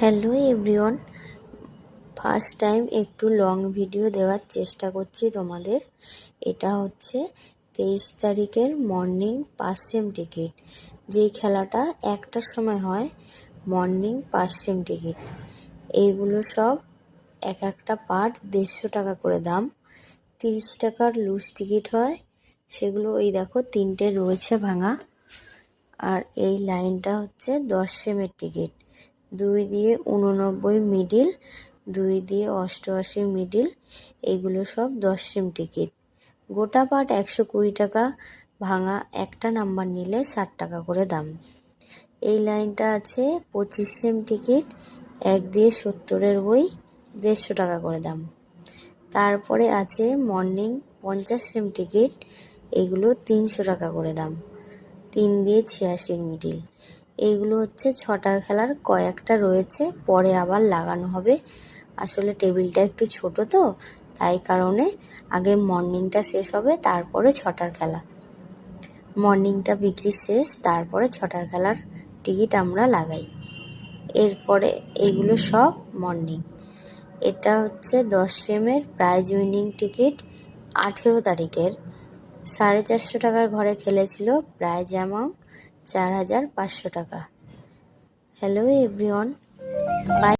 Hello everyone, first time একটু long video দেওয়ার চেষ্টা করছি তোমাদের। এটা হচ্ছে 23 তারিখের মর্নিং পাসেম টিকিট। যেই খেলাটা 1টার সময় হয়, মর্নিং পাসেম টিকিট। এইগুলো সব এক একটা পার্ট 150 টাকা করে দাম। 30 টাকার লুজ টিকিট হয়, সেগুলো এই দেখো 3টে রয়েছে ভাঙা। আর এই লাইনটা হচ্ছে 10 সেমের টিকিট। 2 দিয়ে 89 মিডিল, 2 দিয়ে 88 মিডিল, এগুলো সব 10 সেম টিকিট। গোটা পাট 120 টাকা, ভাঙা একটা নাম্বার নিলে 60 টাকা করে দাম। এই লাইনটা আছে 25 সেম টিকিট, 1 দিয়ে 70-এর বই, 150 টাকা করে দাম। তারপরে আছে মর্নিং 50 সেম টিকিট, এগুলো 300 টাকা করে দাম। 3 দিয়ে 86 মিডিল। এইগুলো হচ্ছে 6টার খেলার কয়েকটা রয়েছে, পরে আবার লাগানো হবে। আসলে টেবিলটা একটু ছোট তো, তাই কারণে আগে মর্নিংটা শেষ হবে, তারপরে 6টার খেলা। মর্নিংটা বিক্রি শেষ, তারপরে 6টার খেলার টিকিট আমরা লাগাই। এরপরে এগুলো সব মর্নিং। এটা হচ্ছে 10 সেমের প্রাইজ উইনিং টিকিট, 18 তারিখের। 450 টাকার ঘরে খেলেছিল, প্রাইজ অ্যামাউন্ট 4500 টাকা। Hello everyone, by.